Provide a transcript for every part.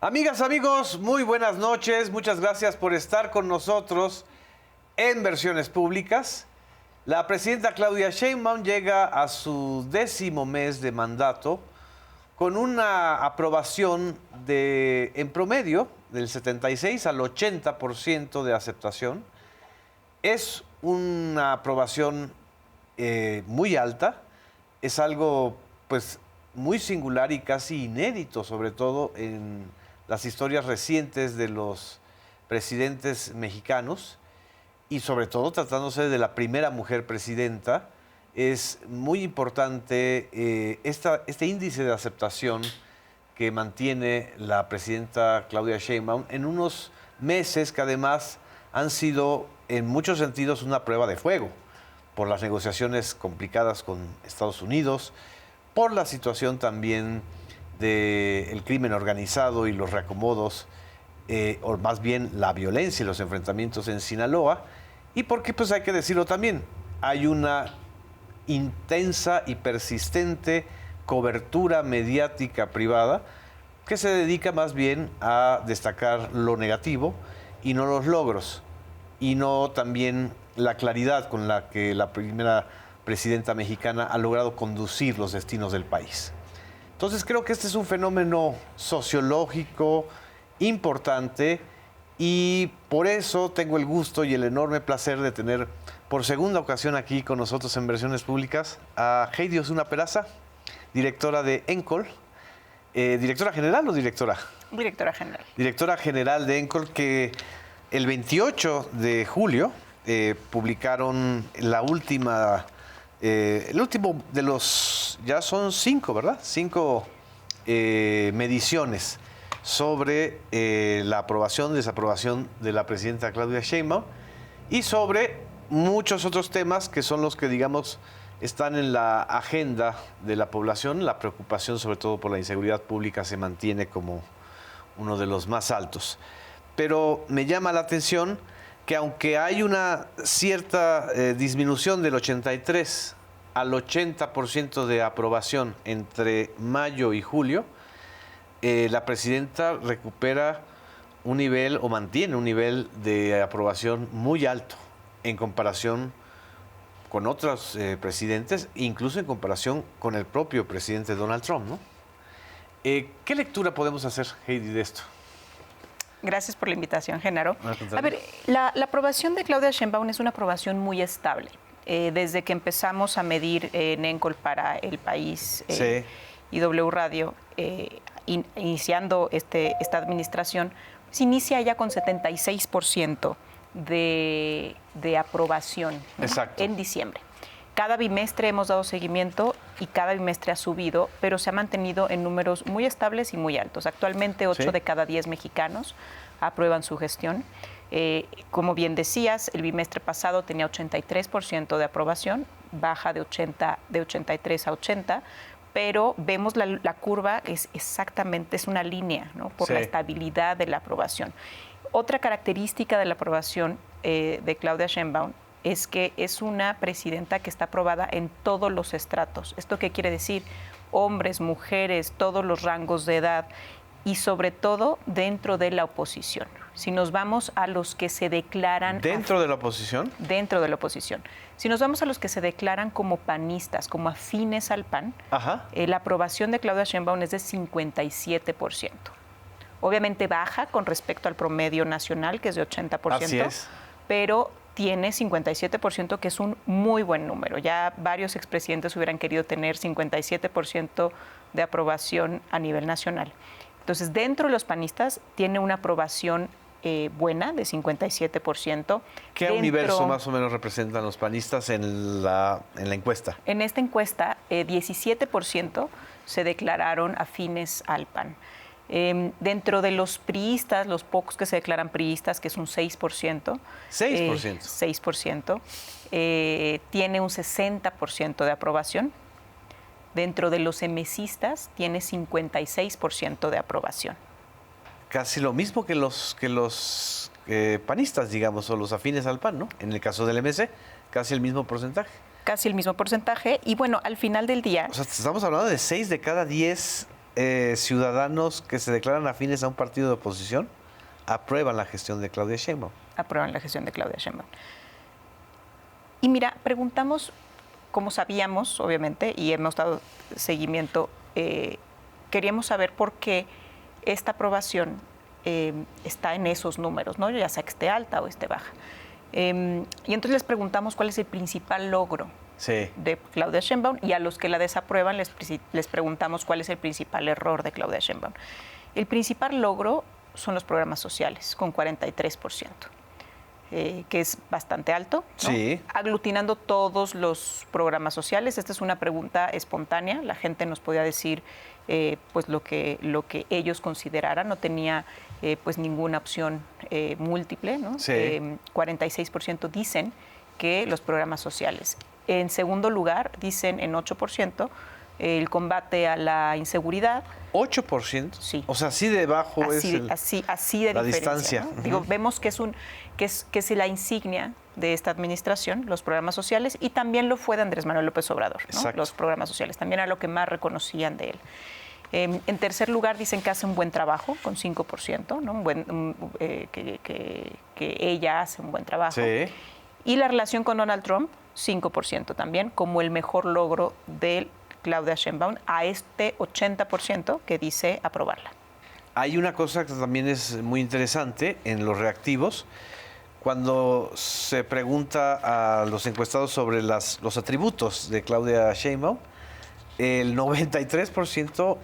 Amigas, amigos, muy buenas noches. Muchas gracias por estar con nosotros en Versiones Públicas. La presidenta Claudia Sheinbaum llega a su 10º mes de mandato con una aprobación en promedio del 76 al 80% de aceptación. Es una aprobación muy alta, es algo pues muy singular y casi inédito, sobre todo en las historias recientes de los presidentes mexicanos, y sobre todo tratándose de la primera mujer presidenta. Es muy importante este índice de aceptación que mantiene la presidenta Claudia Sheinbaum en unos meses que además han sido en muchos sentidos una prueba de fuego por las negociaciones complicadas con Estados Unidos, por la situación también del crimen organizado y los reacomodos, o más bien la violencia y los enfrentamientos en Sinaloa, y porque, pues hay que decirlo también, hay una intensa y persistente cobertura mediática privada que se dedica más bien a destacar lo negativo y no los logros, y no también la claridad con la que la primera presidenta mexicana ha logrado conducir los destinos del país. Entonces creo que este es un fenómeno sociológico importante, y por eso tengo el gusto y el enorme placer de tener por segunda ocasión aquí con nosotros en Versiones Públicas a Heidi Osuna Peraza, directora de ENCOL. ¿Directora general o directora? Directora general. Directora general de ENCOL, que el 28 de julio publicaron el último de los, ya son 5, ¿verdad? 5 mediciones sobre la aprobación, desaprobación de la presidenta Claudia Sheinbaum, y sobre muchos otros temas que son los que, digamos, están en la agenda de la población. La preocupación, sobre todo por la inseguridad pública, se mantiene como uno de los más altos. Pero me llama la atención que aunque hay una cierta disminución del 83 al 80% de aprobación entre mayo y julio, la presidenta recupera un nivel o mantiene un nivel de aprobación muy alto en comparación con otros presidentes, incluso en comparación con el propio presidente Donald Trump, ¿no? ¿Qué lectura podemos hacer, Heidi, de esto? Gracias por la invitación, Genaro. A ver, la aprobación de Claudia Sheinbaum es una aprobación muy estable. Desde que empezamos a medir en ENCOL para El País Sí. y W Radio, iniciando esta administración, se inicia ya con 76% de aprobación, ¿no? Exacto. En diciembre. Cada bimestre hemos dado seguimiento y cada bimestre ha subido, pero se ha mantenido en números muy estables y muy altos. Actualmente 8 Sí. de cada 10 mexicanos aprueban su gestión. Como bien decías, el bimestre pasado tenía 83% de aprobación, baja de 83 a 80, pero vemos la curva es una línea, ¿no? Por Sí. la estabilidad de la aprobación. Otra característica de la aprobación de Claudia Sheinbaum es que es una presidenta que está aprobada en todos los estratos. ¿Esto qué quiere decir? Hombres, mujeres, todos los rangos de edad, y sobre todo dentro de la oposición. Si nos vamos a los que se declaran... ¿Dentro de la oposición? Dentro de la oposición. Si nos vamos a los que se declaran como panistas, como afines al PAN, la aprobación de Claudia Sheinbaum es de 57%. Obviamente baja con respecto al promedio nacional, que es de 80%. Así es. Pero tiene 57%, que es un muy buen número. Ya varios expresidentes hubieran querido tener 57% de aprobación a nivel nacional. Entonces, dentro de los panistas tiene una aprobación buena de 57%. ¿Qué universo más o menos representan los panistas en la encuesta? En esta encuesta, 17% se declararon afines al PAN. Dentro de los priistas, los pocos que se declaran priistas, que es un 6%. 6%. 6%. Tiene un 60% de aprobación. Dentro de los emesistas tiene 56% de aprobación. Casi lo mismo que los panistas, digamos, o los afines al PAN, ¿no? En el caso del MC, casi el mismo porcentaje. Casi el mismo porcentaje. Y bueno, al final del día... O sea, estamos hablando de 6 de cada 10 ciudadanos que se declaran afines a un partido de oposición aprueban la gestión de Claudia Sheinbaum. Aprueban la gestión de Claudia Sheinbaum. Y mira, preguntamos, como sabíamos, obviamente, y hemos dado seguimiento, queríamos saber por qué esta aprobación está en esos números, ¿no? Ya sea que esté alta o esté baja. Y entonces les preguntamos cuál es el principal logro de Claudia Sheinbaum, y a los que la desaprueban les preguntamos cuál es el principal error de Claudia Sheinbaum. El principal logro son los programas sociales, con 43%, que es bastante alto, ¿no? Sí. Aglutinando todos los programas sociales. Esta es una pregunta espontánea, la gente nos podía decir pues lo que ellos consideraran, no tenía pues ninguna opción múltiple, ¿no? Sí. 46% dicen que los programas sociales. En segundo lugar, dicen en 8%, el combate a la inseguridad. ¿8%? Sí. O sea, así debajo así, es así de la diferencia, distancia. ¿no? Digo, vemos que es la insignia de esta administración, los programas sociales, y también lo fue de Andrés Manuel López Obrador, ¿no? Los programas sociales, también era lo que más reconocían de él. En tercer lugar, dicen que hace un buen trabajo, con 5%, ¿no? Que ella hace un buen trabajo. Sí. Y la relación con Donald Trump, 5% también, como el mejor logro de Claudia Sheinbaum a este 80% que dice aprobarla. Hay una cosa que también es muy interesante en los reactivos. Cuando se pregunta a los encuestados sobre los atributos de Claudia Sheinbaum, el 93%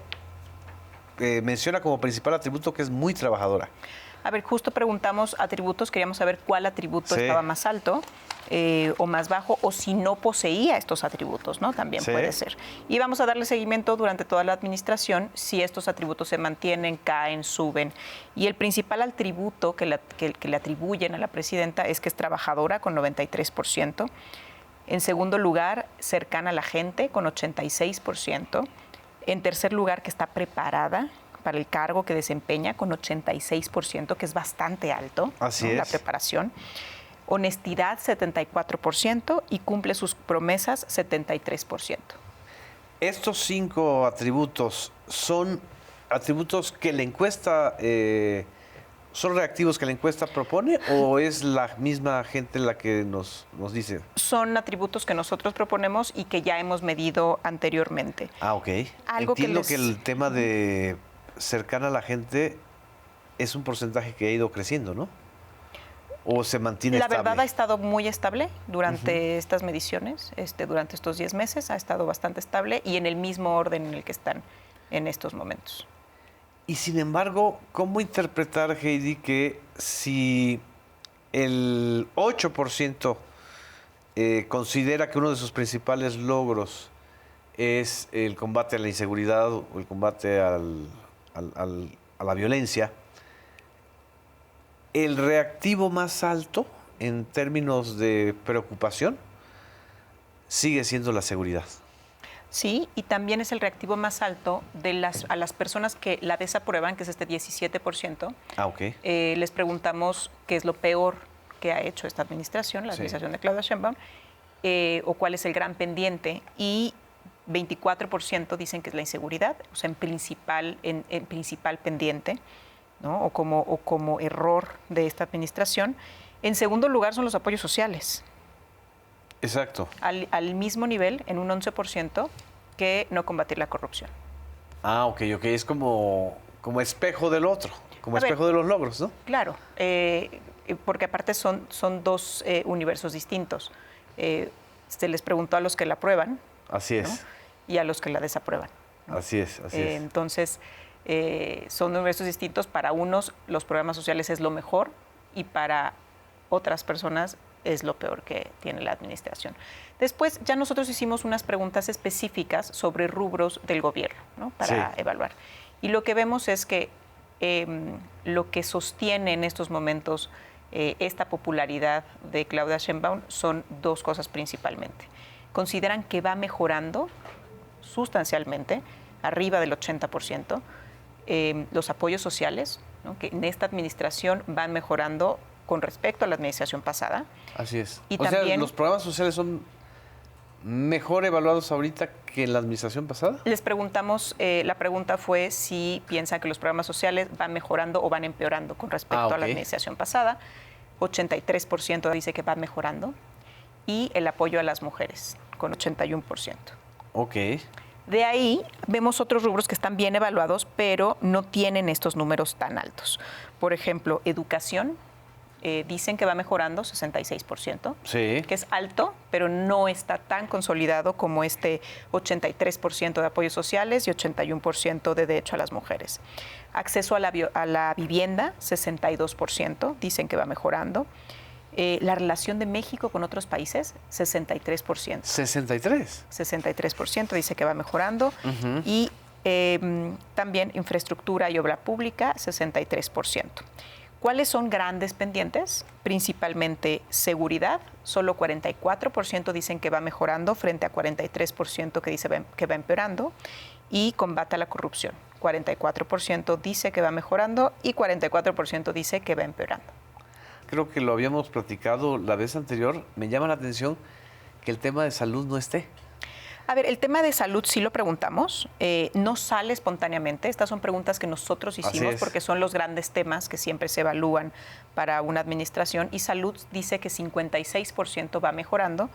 menciona como principal atributo que es muy trabajadora. A ver, justo preguntamos atributos, queríamos saber cuál atributo estaba más alto o más bajo, o si no poseía estos atributos, ¿no? También puede ser. Y vamos a darle seguimiento durante toda la administración si estos atributos se mantienen, caen, suben. Y el principal atributo que le atribuyen a la presidenta es que es trabajadora, con 93%. En segundo lugar, cercana a la gente, con 86%. En tercer lugar, que está preparada para el cargo que desempeña, con 86%, que es bastante alto. Así es. La preparación. Honestidad, 74%, y cumple sus promesas, 73%. Estos 5 atributos son atributos que la encuesta, son reactivos que la encuesta propone, o es la misma gente la que nos dice? Son atributos que nosotros proponemos y que ya hemos medido anteriormente. Ah, ok. Entiendo que el tema de cercana a la gente es un porcentaje que ha ido creciendo, ¿no? ¿O se mantiene estable? La verdad ha estado muy estable durante estas mediciones, durante estos 10 meses ha estado bastante estable y en el mismo orden en el que están en estos momentos. Y sin embargo, ¿cómo interpretar, Heidi, que si el 8% considera que uno de sus principales logros es el combate a la inseguridad o el combate a la violencia, el reactivo más alto en términos de preocupación sigue siendo la seguridad? Sí, y también es el reactivo más alto a las personas que la desaprueban, que es este 17%. Ah, ok. Les preguntamos qué es lo peor que ha hecho esta administración, la administración de Claudia Sheinbaum, o cuál es el gran pendiente, y 24% dicen que es la inseguridad, o sea, en principal pendiente, ¿no? o como error de esta administración. En segundo lugar son los apoyos sociales. Exacto. Al mismo nivel, en un 11%, que no combatir la corrupción. Ah, ok. Es como espejo del otro, como espejo de los logros, ¿no? Claro, porque aparte son dos universos distintos. Se les preguntó a los que la aprueban. Así es. ¿no? Y a los que la desaprueban, ¿no? Así es. Entonces, son universos distintos. Para unos, los programas sociales es lo mejor, y para otras personas es lo peor que tiene la administración. Después, ya nosotros hicimos unas preguntas específicas sobre rubros del gobierno, ¿no? Para evaluar. Y lo que vemos es que lo que sostiene en estos momentos esta popularidad de Claudia Sheinbaum son dos cosas principalmente. Consideran que va mejorando sustancialmente, arriba del 80%, los apoyos sociales, ¿no? Que en esta administración van mejorando con respecto a la administración pasada. Así es. Y o también, sea, los programas sociales son ¿Mejor evaluados ahorita que en la administración pasada? Les preguntamos, la pregunta fue si piensan que los programas sociales van mejorando o van empeorando con respecto a la administración pasada. 83% dice que va mejorando. Y el apoyo a las mujeres, con 81%. Ok. De ahí vemos otros rubros que están bien evaluados, pero no tienen estos números tan altos. Por ejemplo, educación. Dicen que va mejorando 66%, sí, que es alto, pero no está tan consolidado como este 83% de apoyos sociales y 81% de derecho a las mujeres. Acceso a la vivienda, 62%, dicen que va mejorando. La relación de México con otros países, 63%. ¿63? 63% dice que va mejorando. Uh-huh. Y también infraestructura y obra pública, 63%. ¿Cuáles son grandes pendientes? Principalmente seguridad. Solo 44% dicen que va mejorando frente a 43% que dice que va empeorando. Y combate a la corrupción. 44% dice que va mejorando y 44% dice que va empeorando. Creo que lo habíamos platicado la vez anterior. Me llama la atención que el tema de salud no esté. A ver, el tema de salud sí lo preguntamos, no sale espontáneamente. Estas son preguntas que nosotros hicimos porque son los grandes temas que siempre se evalúan para una administración. Y salud dice que 56% va mejorando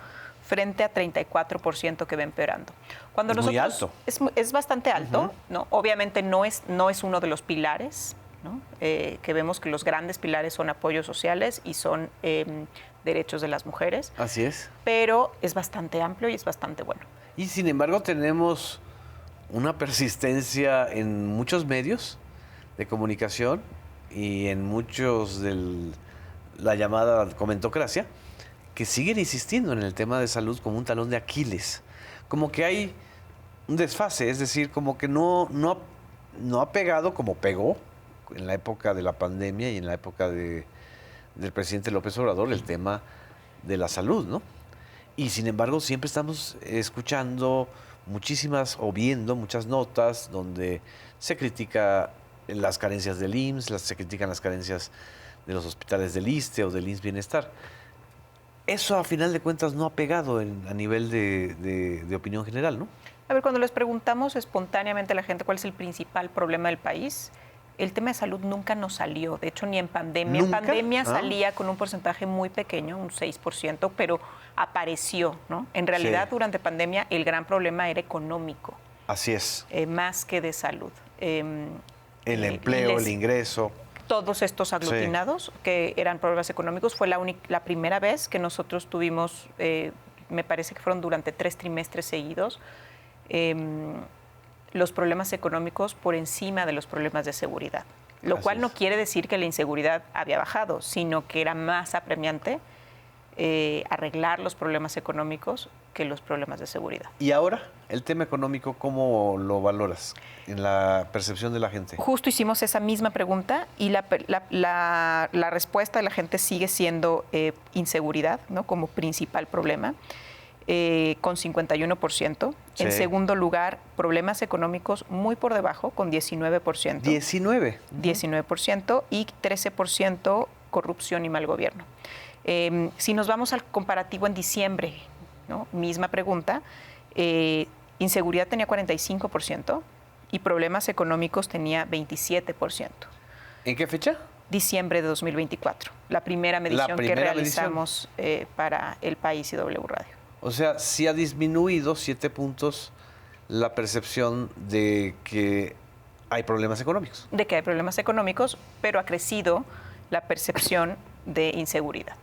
frente a 34% que va empeorando. Cuando es muy alto. Es bastante alto, uh-huh. ¿no? Obviamente no es uno de los pilares, ¿no? Que vemos que los grandes pilares son apoyos sociales y son derechos de las mujeres. Así es. Pero es bastante amplio y es bastante bueno. Y sin embargo tenemos una persistencia en muchos medios de comunicación y en muchos de la llamada comentocracia que siguen insistiendo en el tema de salud como un talón de Aquiles. Como que hay un desfase, es decir, como que no ha pegado como pegó en la época de la pandemia y en la época del presidente López Obrador el tema de la salud, ¿no? Y sin embargo siempre estamos escuchando muchísimas o viendo muchas notas donde se critica las carencias del IMSS, se critican las carencias de los hospitales del ISSSTE o del IMSS Bienestar. Eso a final de cuentas no ha pegado a nivel de opinión general, ¿no? A ver, cuando les preguntamos espontáneamente a la gente cuál es el principal problema del país, el tema de salud nunca nos salió. De hecho, ni en pandemia. ¿Nunca? En pandemia salía con un porcentaje muy pequeño, un 6%, pero apareció, ¿no? En realidad, sí, durante pandemia, el gran problema era económico. Así es. Más que de salud. El empleo, el ingreso. Todos estos aglutinados, sí, que eran problemas económicos, fue la primera vez que nosotros tuvimos, me parece que fueron durante 3 trimestres seguidos, los problemas económicos por encima de los problemas de seguridad. Lo Así cual es. No quiere decir que la inseguridad había bajado, sino que era más apremiante arreglar los problemas económicos que los problemas de seguridad. ¿Y ahora el tema económico cómo lo valoras en la percepción de la gente? Justo hicimos esa misma pregunta y la respuesta de la gente sigue siendo inseguridad, ¿no? Como principal problema. Con 51%. Sí. En segundo lugar, problemas económicos muy por debajo, con 19%. 19. 19% y 13% corrupción y mal gobierno. Si nos vamos al comparativo en diciembre, ¿no? Misma pregunta, inseguridad tenía 45% y problemas económicos tenía 27%. ¿En qué fecha? Diciembre de 2024, la primera medición que realizamos para El País y W Radio. O sea, sí ha disminuido 7 puntos la percepción de que hay problemas económicos. De que hay problemas económicos, pero ha crecido la percepción de inseguridad.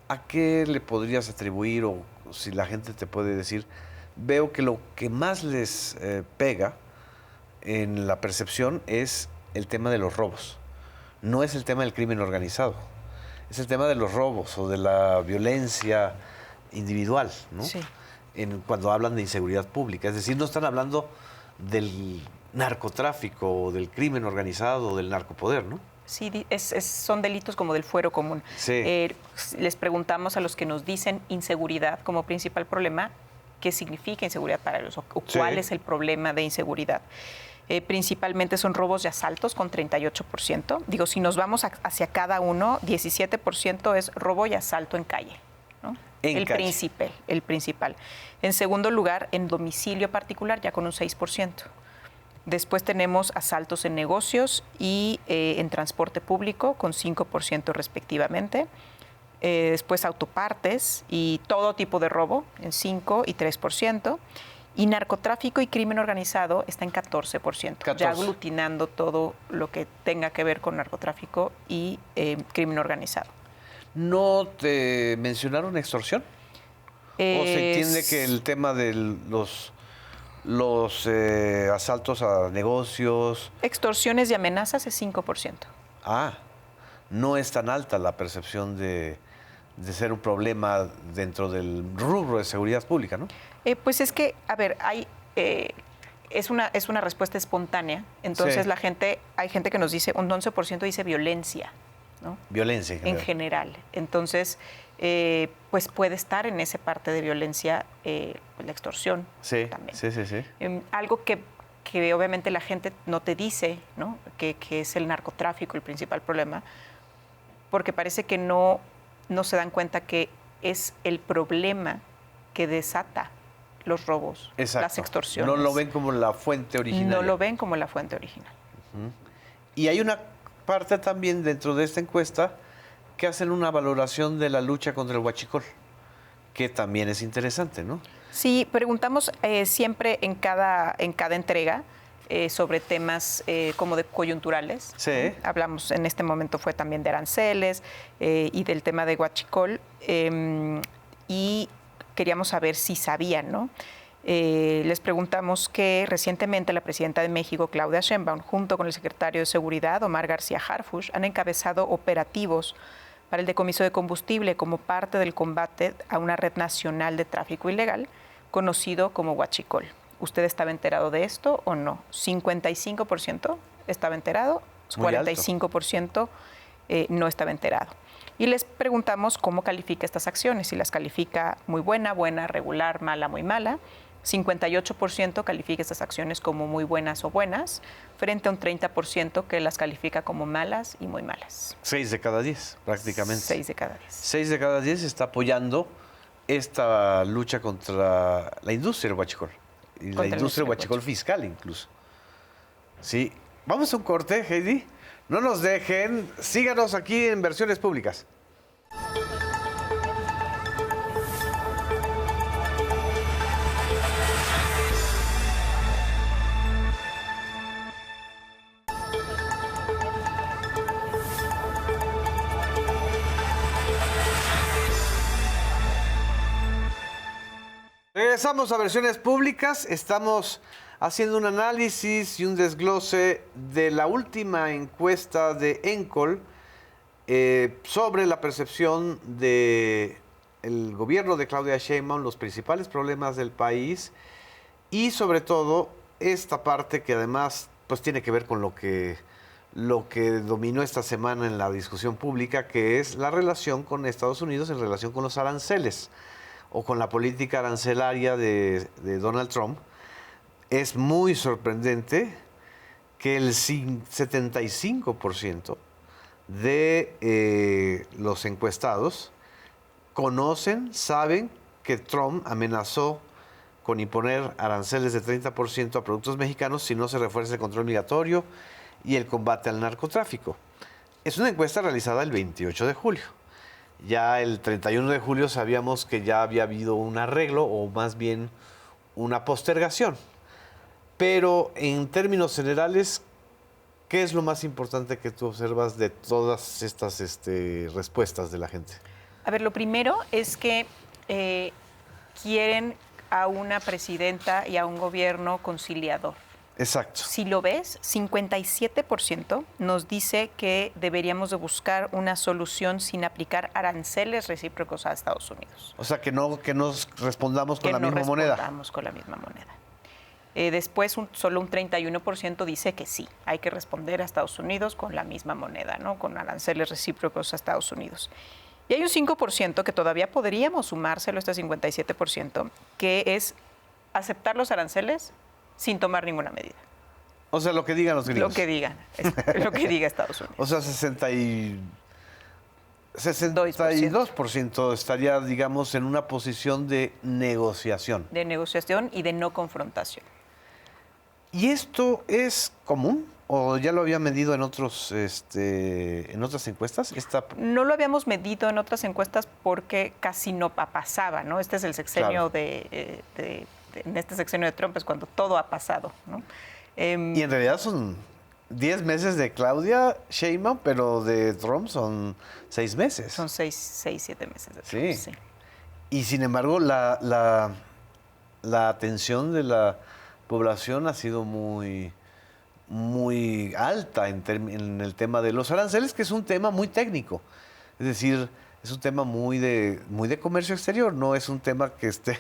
¿A qué le podrías atribuir o si la gente te puede decir? Veo que lo que más les pega en la percepción es el tema de los robos. No es el tema del crimen organizado, es el tema de los robos o de la violencia individual, ¿no? Sí. Cuando hablan de inseguridad pública. Es decir, no están hablando del narcotráfico o del crimen organizado o del narcopoder, ¿no? Sí, son delitos como del fuero común. Sí. Les preguntamos a los que nos dicen inseguridad como principal problema, ¿qué significa inseguridad para ellos? ¿O cuál es el problema de inseguridad? Principalmente son robos y asaltos con 38%. Digo, si nos vamos hacia cada uno, 17% es robo y asalto en calle. ¿no? En el calle. principal. En segundo lugar, en domicilio particular, ya con un 6%. Después tenemos asaltos en negocios y en transporte público con 5% respectivamente. Después autopartes y todo tipo de robo en 5 y 3%. Y narcotráfico y crimen organizado está en 14%, ya aglutinando todo lo que tenga que ver con narcotráfico y crimen organizado. ¿No te mencionaron extorsión? ¿O se entiende que el tema de los asaltos a negocios? Extorsiones y amenazas es 5%. Ah, no es tan alta la percepción de ser un problema dentro del rubro de seguridad pública, ¿no? Pues es que, a ver, es una respuesta espontánea. Entonces Sí. hay gente que nos dice, un 11% dice violencia, ¿no? Violencia En general. Entonces, pues puede estar en esa parte de violencia la extorsión también. Sí. Algo que obviamente la gente no te dice, ¿no? Que es el narcotráfico el principal problema, porque parece que no se dan cuenta que es el problema que desata los robos, Exacto. las extorsiones. No lo ven como la fuente original. No lo ven como la fuente original. Y hay una parte también dentro de esta encuesta que hacen una valoración de la lucha contra el huachicol, que también es interesante, ¿no? Sí, preguntamos siempre en cada entrega sobre temas como de coyunturales. Sí. Hablamos, en este momento fue también de aranceles y del tema de huachicol. Y queríamos saber si sabían, ¿no? Les preguntamos que recientemente la presidenta de México, Claudia Sheinbaum, junto con el secretario de Seguridad, Omar García Harfuch, han encabezado operativos para el decomiso de combustible como parte del combate a una red nacional de tráfico ilegal, conocido como huachicol. ¿Usted estaba enterado de esto o no? 55% estaba enterado, 45% no estaba enterado. Y les preguntamos cómo califica estas acciones, si las califica muy buena, regular, mala, muy mala. 58% califica estas acciones como muy buenas o buenas, frente a un 30% que las califica como malas y muy malas. 6 de cada 10, prácticamente. 6 de cada 10. 6 de cada 10 está apoyando esta lucha contra la industria del huachicol. Y la industria del huachicol fiscal incluso. Sí. Vamos a un corte, Heidi. No nos dejen. Síganos aquí en Versiones Públicas. Regresamos a Versiones Públicas. Estamos haciendo un análisis y un desglose de la última encuesta de ENCOL sobre la percepción del gobierno de Claudia Sheinbaum, los principales problemas del país y sobre todo esta parte que además pues tiene que ver con lo que dominó esta semana en la discusión pública, que es la relación con Estados Unidos en relación con los aranceles o con la política arancelaria de Donald Trump. Es muy sorprendente que el 75% de los encuestados conocen, saben que Trump amenazó con imponer aranceles de 30% a productos mexicanos si no se refuerza el control migratorio y el combate al narcotráfico. Es una encuesta realizada el 28 de julio. Ya el 31 de julio sabíamos que ya había habido un arreglo o más bien una postergación. Pero en términos generales, ¿qué es lo más importante que tú observas de todas estas respuestas de la gente? A ver, lo primero es que quieren a una presidenta y a un gobierno conciliador. Exacto. Si lo ves, 57% nos dice que deberíamos de buscar una solución sin aplicar aranceles recíprocos a Estados Unidos. O sea, que nos respondamos con la misma moneda. Que no respondamos con la misma moneda. Después, solo un 31% dice que sí, hay que responder a Estados Unidos con la misma moneda, ¿no? Con aranceles recíprocos a Estados Unidos. Y hay un 5% que todavía podríamos sumárselo a este 57%, que es aceptar los aranceles sin tomar ninguna medida. O sea, lo que digan los gringos. Lo que digan Estados Unidos. O sea, 60 y 62% estaría, digamos, en una posición de negociación. De negociación y de no confrontación. ¿Y esto es común? ¿O ya lo había medido en en otras encuestas? No lo habíamos medido en otras encuestas porque casi no pasaba, ¿no? Este es el sexenio Claro. en este sexenio de Trump es cuando todo ha pasado, ¿no? Y en realidad son 10 meses de Claudia Sheinbaum, pero de Trump son 6 meses. Son 7 meses de Trump, sí. Y sin embargo, la atención de la población ha sido muy alta en el tema de los aranceles, que es un tema muy técnico. Es decir, es un tema muy de comercio exterior, no es un tema que esté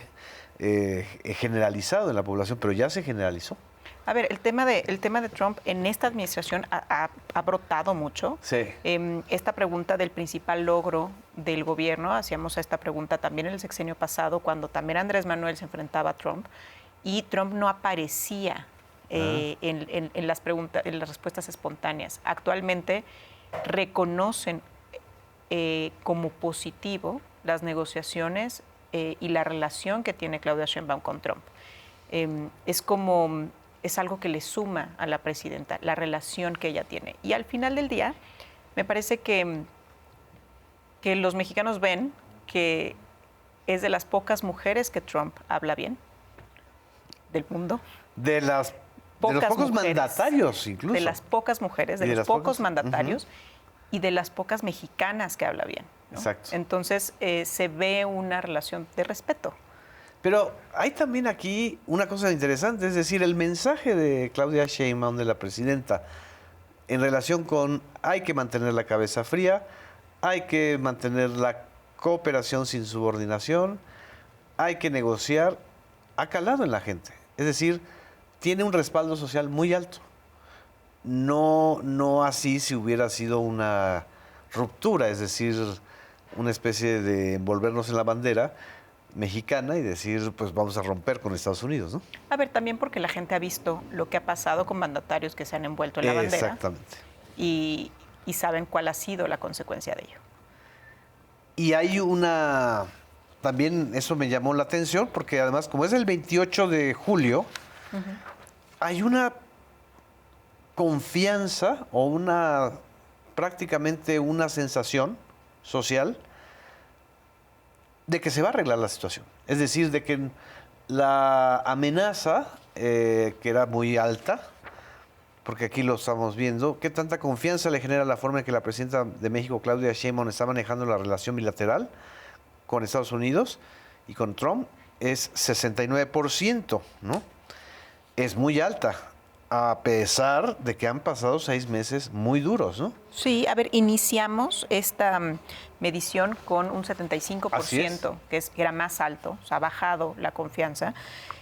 generalizado en la población, pero ya se generalizó. A ver, el tema de Trump en esta administración ha brotado mucho. Sí. Esta pregunta del principal logro del gobierno, hacíamos esta pregunta también en el sexenio pasado, cuando también Andrés Manuel se enfrentaba a Trump, y Trump no aparecía en las respuestas espontáneas. Actualmente reconocen como positivo las negociaciones y la relación que tiene Claudia Sheinbaum con Trump. Es algo que le suma a la presidenta, la relación que ella tiene. Y al final del día, me parece que los mexicanos ven que es de las pocas mujeres que Trump habla bien del mundo. De los pocos mandatarios, incluso. De las pocas mujeres, de los pocos mandatarios y de las pocas mexicanas que habla bien, ¿no? Exacto. Entonces, se ve una relación de respeto. Pero hay también aquí una cosa interesante, es decir, el mensaje de Claudia Sheinbaum, de la presidenta, en relación con hay que mantener la cabeza fría, hay que mantener la cooperación sin subordinación, hay que negociar, ha calado en la gente. Es decir, tiene un respaldo social muy alto. No así si hubiera sido una ruptura, es decir, una especie de envolvernos en la bandera mexicana y decir, pues vamos a romper con Estados Unidos, ¿no? A ver, también porque la gente ha visto lo que ha pasado con mandatarios que se han envuelto en la bandera. Exactamente. Y saben cuál ha sido la consecuencia de ello. Y hay también eso me llamó la atención, porque además, como es el 28 de julio, hay una confianza o prácticamente una sensación social de que se va a arreglar la situación. Es decir, de que la amenaza, que era muy alta, porque aquí lo estamos viendo, ¿qué tanta confianza le genera la forma en que la presidenta de México, Claudia Sheinbaum, está manejando la relación bilateral con Estados Unidos y con Trump? Es 69%, ¿no? Es muy alta, a pesar de que han pasado 6 meses muy duros, ¿no? Sí, a ver, iniciamos esta medición con un 75%, que era más alto, o sea, ha bajado la confianza.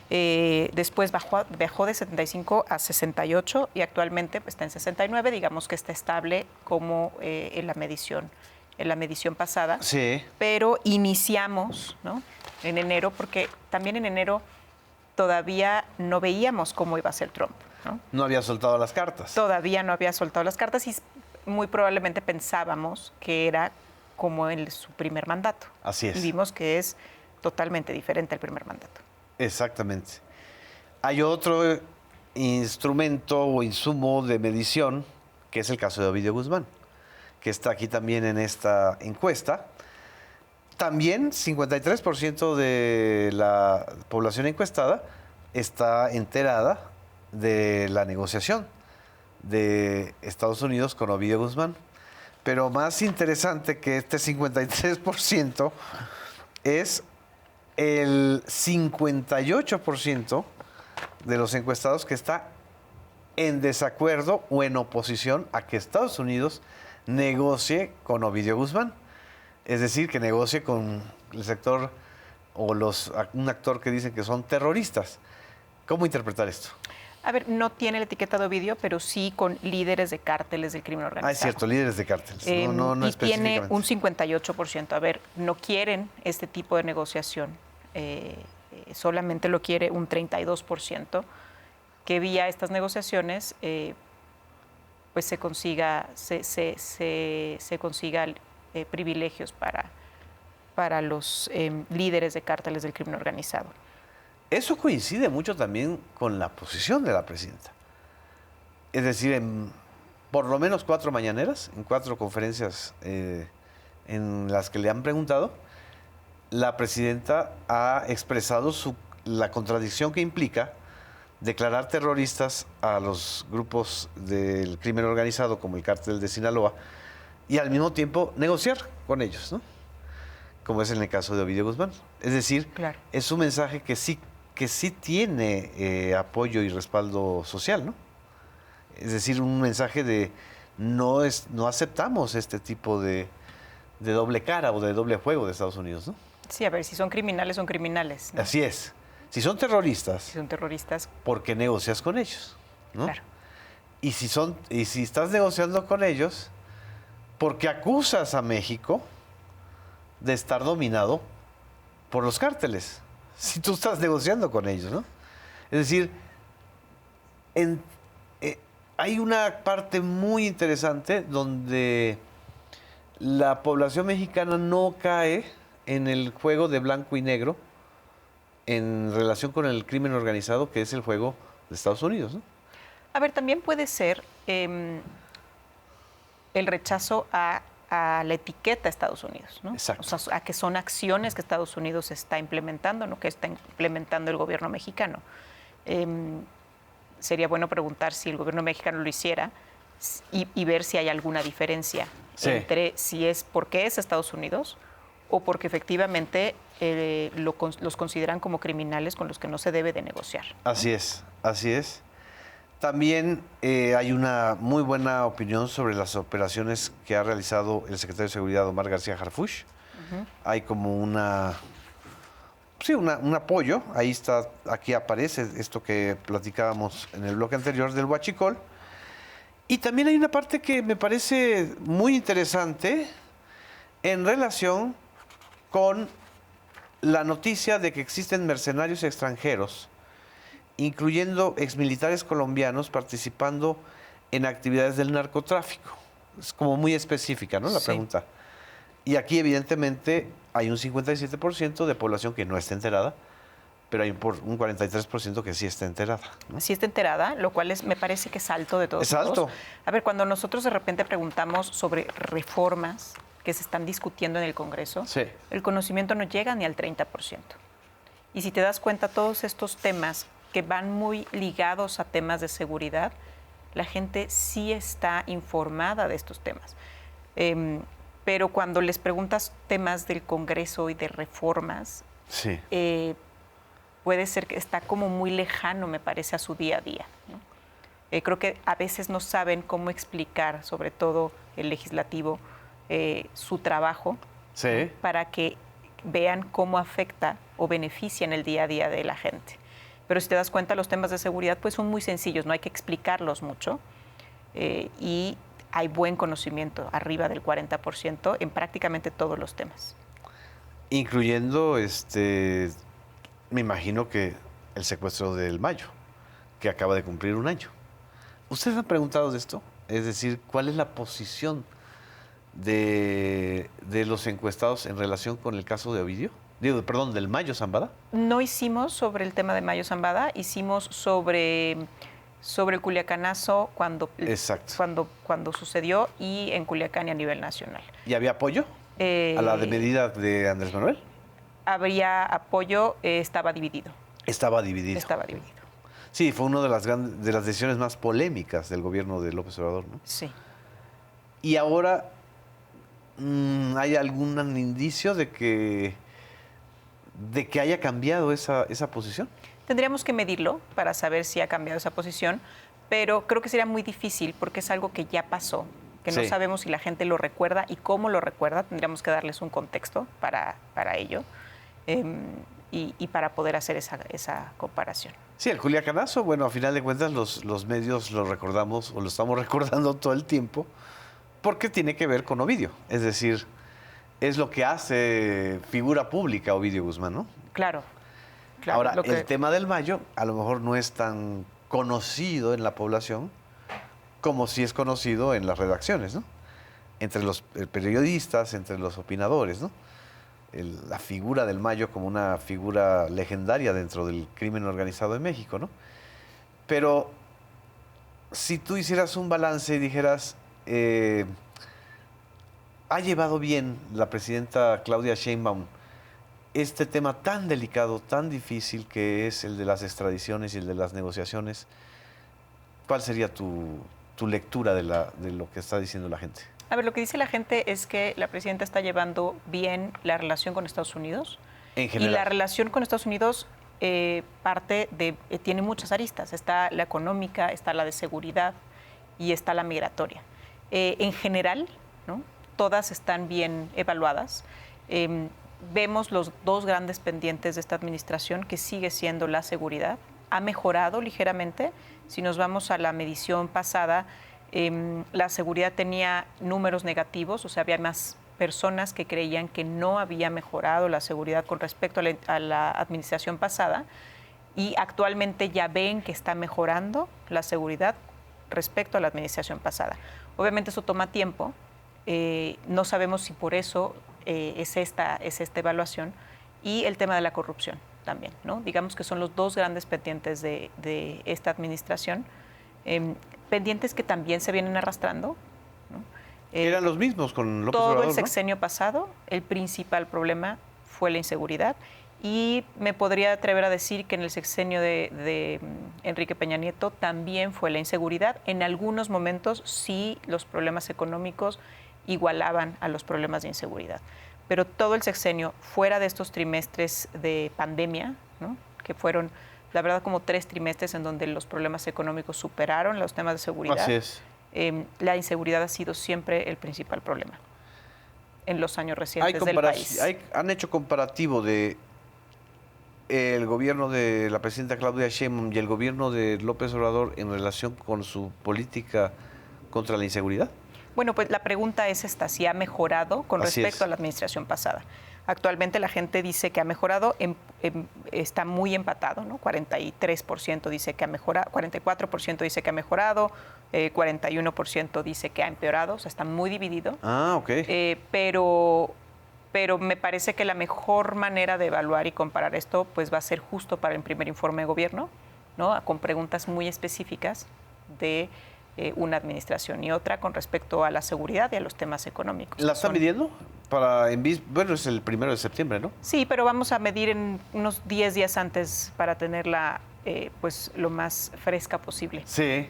Después bajó de 75 a 68 y actualmente está en 69, digamos que está estable como en la medición pasada. Sí. Pero iniciamos, ¿no?, en enero, porque también en enero todavía no veíamos cómo iba a ser Trump, ¿no? No había soltado las cartas. Todavía no había soltado las cartas y muy probablemente pensábamos que era como su primer mandato. Así es. Y vimos que es totalmente diferente al primer mandato. Exactamente. Hay otro instrumento o insumo de medición, que es el caso de Ovidio Guzmán, que está aquí también en esta encuesta. También 53% de la población encuestada está enterada de la negociación de Estados Unidos con Ovidio Guzmán. Pero más interesante que este 53% es el 58% de los encuestados que está en desacuerdo o en oposición a que Estados Unidos negocie con Ovidio Guzmán. Es decir, que negocie con el sector o un actor que dicen que son terroristas. ¿Cómo interpretar esto? A ver, no tiene la etiqueta de Ovidio, pero sí con líderes de cárteles del crimen organizado. Ah, es cierto, líderes de cárteles. No y tiene específicamente. un 58%. A ver, no quieren este tipo de negociación. Solamente lo quiere un 32%, que vía estas negociaciones pues se consiga privilegios para los líderes de cárteles del crimen organizado. Eso coincide mucho también con la posición de la presidenta. Es decir, en por lo menos 4 mañaneras, en 4 conferencias en las que le han preguntado, la presidenta ha expresado la contradicción que implica declarar terroristas a los grupos del crimen organizado como el cártel de Sinaloa y al mismo tiempo negociar con ellos, ¿no? Como es en el caso de Ovidio Guzmán. Es decir, claro, es un mensaje que sí tiene apoyo y respaldo social, ¿no? Es decir, un mensaje de no aceptamos este tipo de doble cara o de doble juego de Estados Unidos, ¿no? Sí, a ver, si son criminales, son criminales, ¿no? Así es. Si son terroristas, ¿por qué negocias con ellos? ¿No? Claro. Y si estás negociando con ellos, ¿por qué acusas a México de estar dominado por los cárteles? Si tú estás negociando con ellos, ¿no? Es decir, hay una parte muy interesante donde la población mexicana no cae en el juego de blanco y negro en relación con el crimen organizado, que es el juego de Estados Unidos, ¿no? A ver, también puede ser el rechazo a la etiqueta Estados Unidos, ¿no? Exacto. O sea, a que son acciones que Estados Unidos está implementando, no que está implementando el gobierno mexicano. Sería bueno preguntar si el gobierno mexicano lo hiciera y ver si hay alguna diferencia entre si es porque es Estados Unidos o porque efectivamente los consideran como criminales con los que no se debe de negociar, ¿no? Así es, así es. También hay una muy buena opinión sobre las operaciones que ha realizado el secretario de Seguridad, Omar García Harfuch. Hay como un apoyo. Ahí está, aquí aparece esto que platicábamos en el bloque anterior del huachicol. Y también hay una parte que me parece muy interesante en relación con la noticia de que existen mercenarios extranjeros, incluyendo exmilitares colombianos participando en actividades del narcotráfico. Es como muy específica, ¿no? La pregunta. Y aquí, evidentemente, hay un 57% de población que no está enterada, pero hay un 43% que sí está enterada, ¿no? Sí está enterada, lo cual me parece que es alto de todos modos. Es alto. A ver, cuando nosotros de repente preguntamos sobre reformas que se están discutiendo en el Congreso, el conocimiento no llega ni al 30%. Y si te das cuenta, todos estos temas que van muy ligados a temas de seguridad, la gente sí está informada de estos temas. Pero cuando les preguntas temas del Congreso y de reformas, puede ser que está como muy lejano, me parece, a su día a día, ¿no? Creo que a veces no saben cómo explicar, sobre todo el legislativo, su trabajo para que vean cómo afecta o beneficia en el día a día de la gente. Pero si te das cuenta, los temas de seguridad pues son muy sencillos, no hay que explicarlos mucho y hay buen conocimiento, arriba del 40% en prácticamente todos los temas. Incluyendo, me imagino que el secuestro del Mayo, que acaba de cumplir 1 año. ¿Ustedes han preguntado de esto? Es decir, ¿cuál es la posición de los encuestados en relación con el caso de Ovidio? Del Mayo Zambada. No hicimos sobre el tema de Mayo Zambada, hicimos sobre el Culiacanazo cuando sucedió y en Culiacán y a nivel nacional. ¿Y había apoyo a la medida de Andrés Manuel? Habría apoyo, estaba dividido. Estaba dividido. Sí, fue una de las decisiones más polémicas del gobierno de López Obrador, ¿no? Sí. Y ahora, ¿hay algún indicio de que haya cambiado esa posición? Tendríamos que medirlo para saber si ha cambiado esa posición, pero creo que sería muy difícil porque es algo que ya pasó, que no sabemos si la gente lo recuerda y cómo lo recuerda. Tendríamos que darles un contexto para ello y para poder hacer esa comparación. Sí, el Culiacanazo, bueno, a final de cuentas los medios lo recordamos o lo estamos recordando todo el tiempo porque tiene que ver con Ovidio. Es decir, es lo que hace figura pública Ovidio Guzmán, ¿no? Claro. Ahora, el tema del Mayo a lo mejor no es tan conocido en la población como sí es conocido en las redacciones, ¿no? entre los periodistas, entre los opinadores, ¿no? La figura del Mayo como una figura legendaria dentro del crimen organizado en México, ¿no? Pero si tú hicieras un balance y dijeras, ¿ha llevado bien la presidenta Claudia Sheinbaum este tema tan delicado, tan difícil que es el de las extradiciones y el de las negociaciones? ¿Cuál sería tu lectura de lo que está diciendo la gente? A ver, lo que dice la gente es que la presidenta está llevando bien la relación con Estados Unidos. En general. Y la relación con Estados Unidos tiene muchas aristas. Está la económica, está la de seguridad y está la migratoria. En general, ¿no?, todas están bien evaluadas. Vemos los dos grandes pendientes de esta administración, que sigue siendo la seguridad. Ha mejorado ligeramente. Si nos vamos a la medición pasada, la seguridad tenía números negativos, o sea, había más personas que creían que no había mejorado la seguridad con respecto a la administración pasada, y actualmente ya ven que está mejorando la seguridad respecto a la administración pasada. Obviamente eso toma tiempo, no sabemos si por eso es esta evaluación, y el tema de la corrupción también, ¿no? Digamos que son los dos grandes pendientes de esta administración. Pendientes que también se vienen arrastrando, ¿no? Eran los mismos con López Todo Obrador, el sexenio pasado, el principal problema fue la inseguridad, y me podría atrever a decir que en el sexenio de Enrique Peña Nieto también fue la inseguridad. En algunos momentos sí los problemas económicos igualaban a los problemas de inseguridad, pero todo el sexenio, fuera de estos trimestres de pandemia, ¿no?, que fueron, la verdad, como 3 trimestres en donde los problemas económicos superaron los temas de seguridad. Así es. La inseguridad ha sido siempre el principal problema en los años recientes del país. Han hecho comparativo de el gobierno de la presidenta Claudia Sheinbaum y el gobierno de López Obrador en relación con su política contra la inseguridad. Bueno, pues la pregunta es esta, si ha mejorado con respecto a la administración pasada. Actualmente la gente dice que ha mejorado, está muy empatado, ¿no? 43% dice que ha mejorado, 44% dice que ha mejorado, 41% dice que ha empeorado, o sea, está muy dividido. Ah, ok. Pero me parece que la mejor manera de evaluar y comparar esto pues va a ser justo para el primer informe de gobierno, ¿no?, con preguntas muy específicas de una administración, y otra con respecto a la seguridad y a los temas económicos. ¿La están midiendo? Bueno, es el 1 de septiembre, ¿no? Sí, pero vamos a medir en unos 10 días antes para tenerla pues lo más fresca posible. Sí.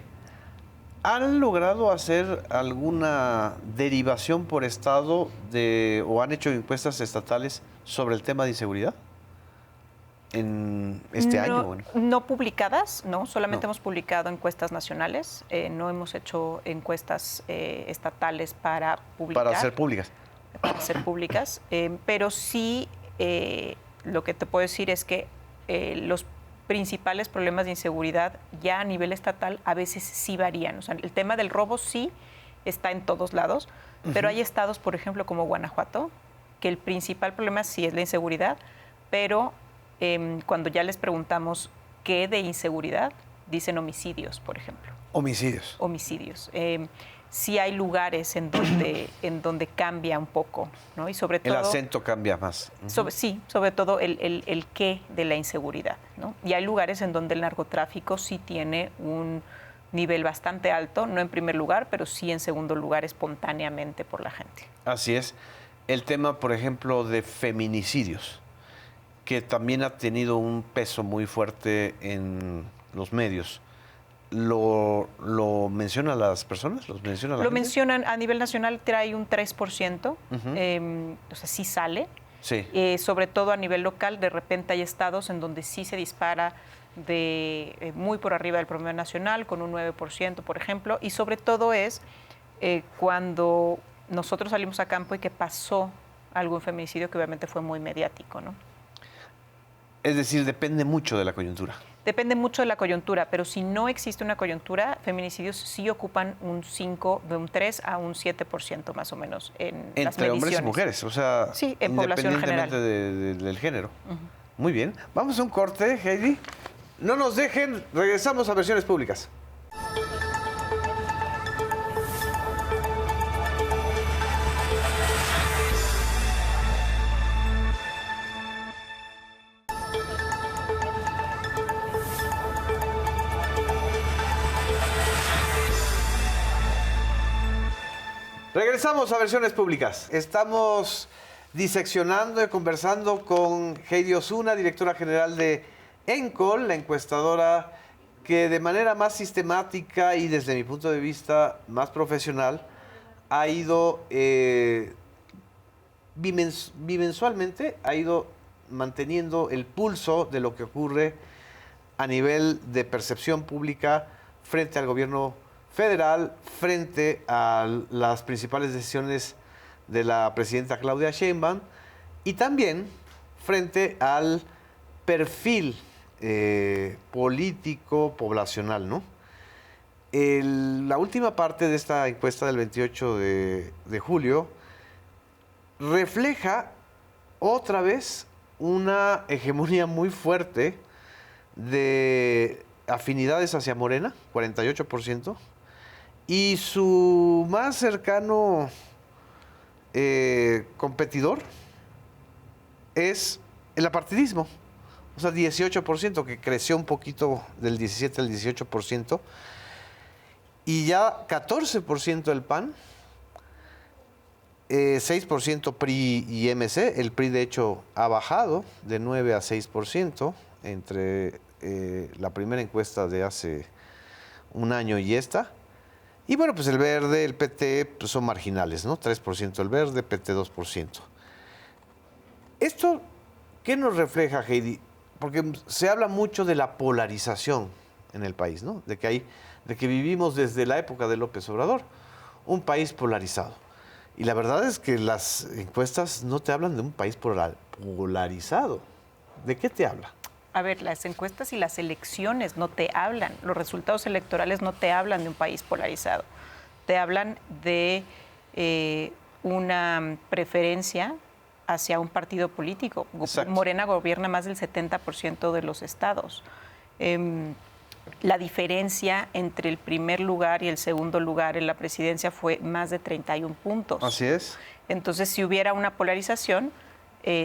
¿Han logrado hacer alguna derivación por estado o han hecho encuestas estatales sobre el tema de inseguridad en este año? Bueno. No publicadas, no, solamente hemos publicado encuestas nacionales, no hemos hecho encuestas estatales para publicar. Para ser públicas. Para ser públicas, pero sí lo que te puedo decir es que los principales problemas de inseguridad ya a nivel estatal a veces sí varían. O sea, el tema del robo sí está en todos lados, pero hay estados, por ejemplo, como Guanajuato, que el principal problema sí es la inseguridad, pero cuando ya les preguntamos qué de inseguridad, dicen homicidios, por ejemplo. Homicidios. Homicidios. Sí hay lugares en donde cambia un poco, ¿no? Y sobre todo... El acento cambia más. Sobre todo el qué de la inseguridad, ¿no? Y hay lugares en donde el narcotráfico sí tiene un nivel bastante alto, no en primer lugar, pero sí en segundo lugar espontáneamente por la gente. Así es. El tema, por ejemplo, de feminicidios, que también ha tenido un peso muy fuerte en los medios. ¿Lo mencionan las personas? ¿Lo mencionan a nivel nacional, trae un 3%, o sea, sí sale. Sí. Sobre todo a nivel local, de repente hay estados en donde sí se dispara muy por arriba del promedio nacional, con un 9%, por ejemplo, y sobre todo es cuando nosotros salimos a campo y que pasó algún feminicidio que obviamente fue muy mediático, ¿no? Es decir, depende mucho de la coyuntura. Depende mucho de la coyuntura, pero si no existe una coyuntura, feminicidios sí ocupan de un 3 a un 7% más o menos en las mediciones. Entre hombres y mujeres, o sea, sí, en población general. Independientemente del género. Muy bien. Vamos a un corte, Heidi. No nos dejen, regresamos a Versiones Públicas. Regresamos a Versiones Públicas. Estamos diseccionando y conversando con Heidi Osuna, directora general de ENCOL, la encuestadora que de manera más sistemática y desde mi punto de vista más profesional ha ido bimensualmente ha ido manteniendo el pulso de lo que ocurre a nivel de percepción pública frente al gobierno federal, frente a las principales decisiones de la presidenta Claudia Sheinbaum y también frente al perfil político poblacional, ¿no? La última parte de esta encuesta del 28 de julio refleja otra vez una hegemonía muy fuerte de afinidades hacia Morena, 48%, y su más cercano competidor es el apartidismo, o sea, 18%, que creció un poquito del 17 al 18%, y ya 14% el PAN, 6% PRI y MC. El PRI, de hecho, ha bajado de 9 a 6% entre la primera encuesta de hace un año y esta. Y bueno, pues el Verde, el PT, pues son marginales, ¿no? 3% el Verde, PT 2%. ¿Esto qué nos refleja, Heidi? Porque se habla mucho de la polarización en el país, ¿no? De que vivimos desde la época de López Obrador un país polarizado. Y la verdad es que las encuestas no te hablan de un país polarizado. ¿De qué te habla? A ver, las encuestas y las elecciones no te hablan, los resultados electorales no te hablan de un país polarizado. Te hablan de una preferencia hacia un partido político. Exacto. Morena gobierna más del 70% de los estados. La diferencia entre el primer lugar y el segundo lugar en la presidencia fue más de 31 puntos. Así es. Entonces, si hubiera una polarización,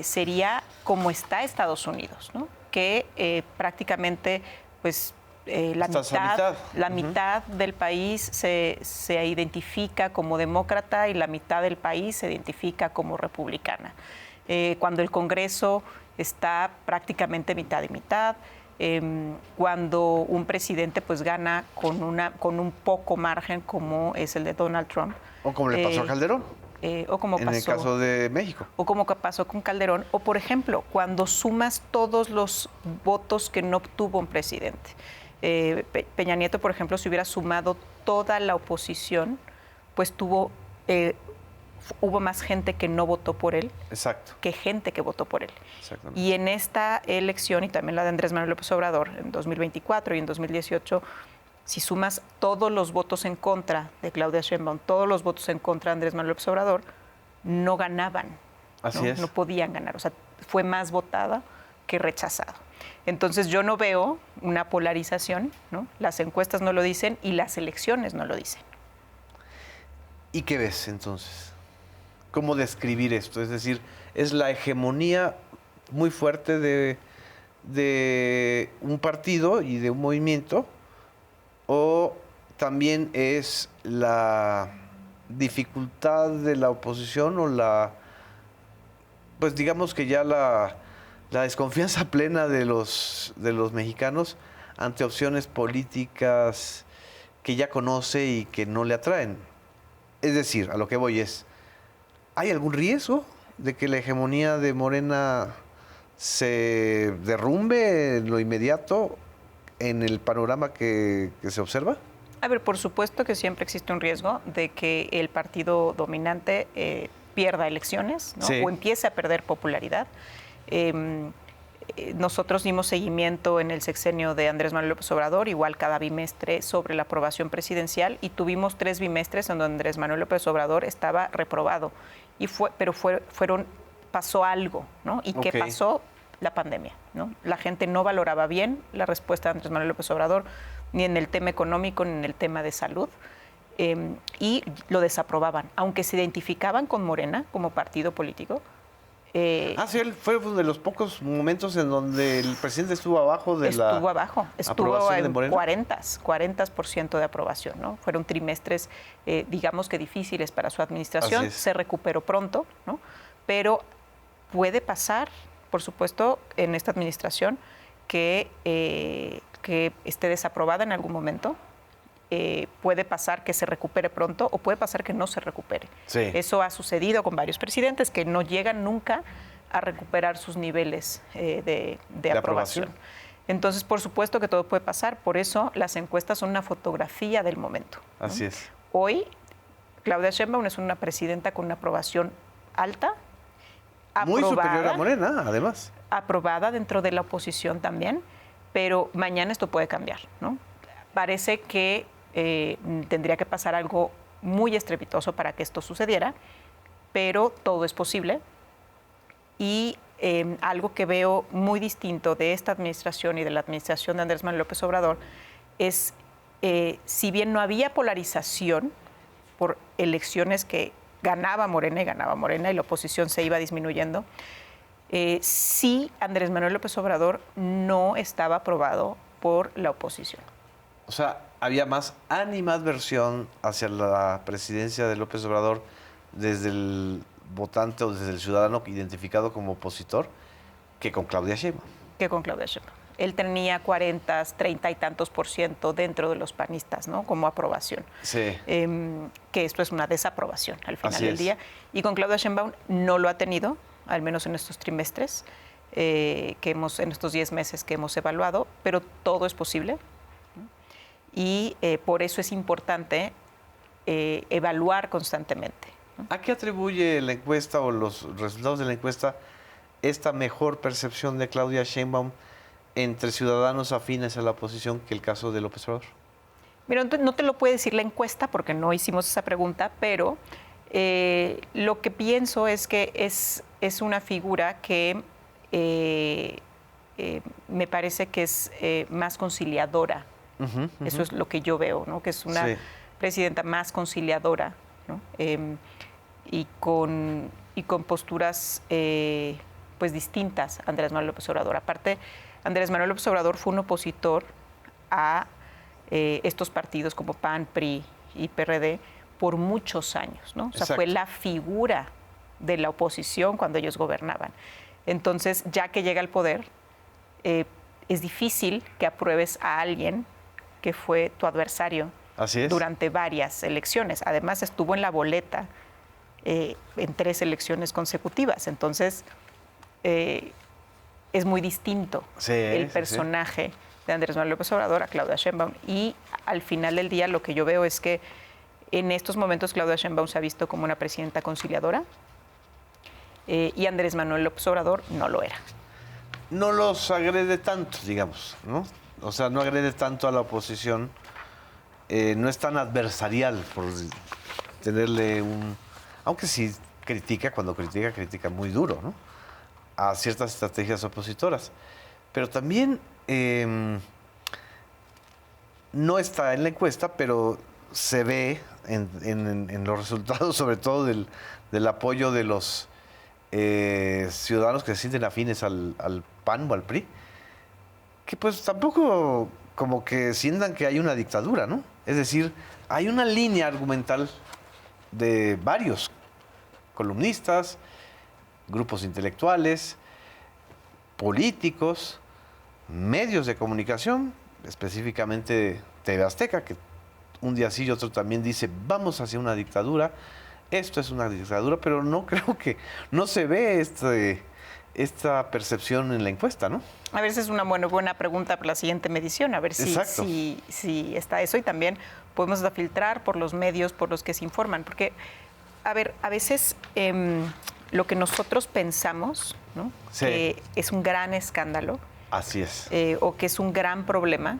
sería como está Estados Unidos, ¿no? Que prácticamente pues, la mitad del país se identifica como demócrata y la mitad del país se identifica como republicana. Cuando el Congreso está prácticamente mitad y mitad, cuando un presidente pues gana con un poco margen como es el de Donald Trump. O como le pasó a Calderón. O como en el caso de México. O como pasó con Calderón. O, por ejemplo, cuando sumas todos los votos que no obtuvo un presidente. Peña Nieto, por ejemplo, si hubiera sumado toda la oposición, pues hubo más gente que no votó por él. Exacto. Que gente que votó por él. Y en esta elección, y también la de Andrés Manuel López Obrador, en 2024 y en 2018, si sumas todos los votos en contra de Claudia Sheinbaum, todos los votos en contra de Andrés Manuel López Obrador, no ganaban. Así es. No podían ganar. O sea, fue más votada que rechazado. Entonces yo no veo una polarización, ¿no? Las encuestas no lo dicen y las elecciones no lo dicen. ¿Y qué ves entonces? ¿Cómo describir esto? Es decir, ¿es la hegemonía muy fuerte de un partido y de un movimiento? ¿O también es la dificultad de la oposición o pues digamos que ya la desconfianza plena de los mexicanos ante opciones políticas que ya conoce y que no le atraen? Es decir, a lo que voy es, ¿hay algún riesgo de que la hegemonía de Morena se derrumbe en lo inmediato en el panorama que se observa? A ver, por supuesto que siempre existe un riesgo de que el partido dominante pierda elecciones, ¿no? Sí. O empiece a perder popularidad. Nosotros dimos seguimiento en el sexenio de Andrés Manuel López Obrador, igual cada bimestre, sobre la aprobación presidencial, y tuvimos 3 bimestres en donde Andrés Manuel López Obrador estaba reprobado. Pero pasó algo, ¿no? ¿Y qué pasó? La pandemia, ¿no? La gente no valoraba bien la respuesta de Andrés Manuel López Obrador, ni en el tema económico, ni en el tema de salud, y lo desaprobaban. Aunque se identificaban con Morena como partido político, Sí, él fue uno de los pocos momentos en donde el presidente estuvo abajo de la estuvo aprobación de en Morena. 40% de aprobación, ¿no? Fueron trimestres, digamos que difíciles para su administración, se recuperó pronto, ¿no? Pero puede pasar, por supuesto, en esta administración que esté desaprobada en algún momento. Puede pasar que se recupere pronto o puede pasar que no se recupere. Sí. Eso ha sucedido con varios presidentes que no llegan nunca a recuperar sus niveles de aprobación. Entonces, por supuesto que todo puede pasar, por eso las encuestas son una fotografía del momento, ¿no? Así es. Hoy, Claudia Sheinbaum es una presidenta con una aprobación alta, muy superior a Morena, además. Aprobada dentro de la oposición también, pero mañana esto puede cambiar, ¿no? Parece que tendría que pasar algo muy estrepitoso para que esto sucediera, pero todo es posible. Y algo que veo muy distinto de esta administración y de la administración de Andrés Manuel López Obrador es, si bien no había polarización por elecciones que ganaba Morena y la oposición se iba disminuyendo, sí Andrés Manuel López Obrador no estaba aprobado por la oposición. O sea, había más animadversión hacia la presidencia de López Obrador desde el votante o desde el ciudadano identificado como opositor que con Claudia Sheinbaum. Él tenía 40, 30 y tantos % dentro de los panistas, ¿no? Como aprobación. Sí. Que esto es una desaprobación al final del día. Y con Claudia Sheinbaum no lo ha tenido, al menos en estos trimestres, en estos 10 meses que hemos evaluado, pero todo es posible. Y por eso es importante evaluar constantemente, ¿no? ¿A qué atribuye la encuesta o los resultados de la encuesta esta mejor percepción de Claudia Sheinbaum entre ciudadanos afines a la oposición que el caso de López Obrador? Mira, no te lo puede decir la encuesta porque no hicimos esa pregunta, pero lo que pienso es que es una figura que me parece que es más conciliadora. Eso es lo que yo veo, ¿no? Que es una presidenta más conciliadora, ¿no? Y con posturas pues distintas a Andrés Manuel López Obrador. Aparte, Andrés Manuel López Obrador fue un opositor a estos partidos como PAN, PRI y PRD por muchos años, ¿no? O sea, fue la figura de la oposición cuando ellos gobernaban. Entonces, ya que llega al poder, es difícil que apruebes a alguien que fue tu adversario durante varias elecciones. Además, estuvo en la boleta en 3 elecciones consecutivas. Entonces, es muy distinto el personaje de Andrés Manuel López Obrador a Claudia Sheinbaum. Y al final del día, lo que yo veo es que en estos momentos Claudia Sheinbaum se ha visto como una presidenta conciliadora y Andrés Manuel López Obrador no lo era. No los agrede tanto, digamos, ¿no? O sea, no agrede tanto a la oposición, no es tan adversarial por tenerle un... Aunque sí cuando critica muy duro, ¿no? A ciertas estrategias opositoras. Pero también no está en la encuesta, pero se ve en los resultados, sobre todo del apoyo de los ciudadanos que se sienten afines al PAN o al PRI, que pues tampoco como que sientan que hay una dictadura, ¿no? Es decir, hay una línea argumental de varios columnistas, grupos intelectuales, políticos, medios de comunicación, específicamente TV Azteca, que un día sí y otro también dice, vamos hacia una dictadura, esto es una dictadura, pero no creo que, no se ve esta percepción en la encuesta, ¿no? A ver, esa es una buena pregunta para la siguiente medición, a ver si está eso. Y también podemos filtrar por los medios por los que se informan, porque, a ver, a veces lo que nosotros pensamos, ¿no? Que es un gran escándalo. Así es. O que es un gran problema,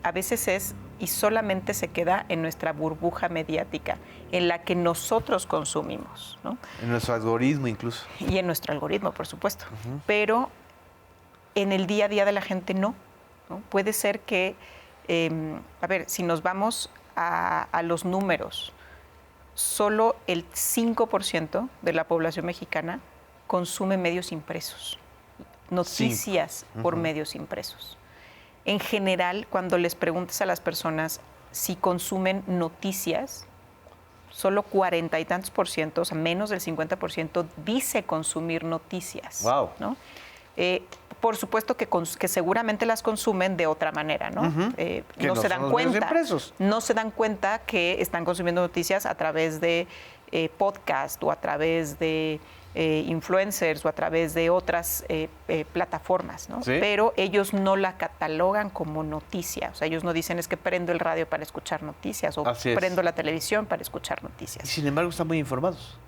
a veces es y solamente se queda en nuestra burbuja mediática, en la que nosotros consumimos, ¿no? En nuestro algoritmo incluso. Y en nuestro algoritmo, por supuesto. Pero en el día a día de la gente no. Puede ser que, a ver, si nos vamos a los números, solo el 5% de la población mexicana consume medios impresos, noticias por medios impresos. En general, cuando les preguntas a las personas si consumen noticias, solo 40 y tantos %, o sea, menos del 50%, dice consumir noticias. Wow. ¿No? Por supuesto que seguramente las consumen de otra manera, ¿no? No se dan cuenta. No se dan cuenta que están consumiendo noticias a través de podcast o a través de influencers o a través de otras plataformas, ¿no? ¿Sí? Pero ellos no la catalogan como noticia. O sea, ellos no dicen es que prendo el radio para escuchar noticias o prendo la televisión para escuchar noticias. Y sin embargo están muy informados.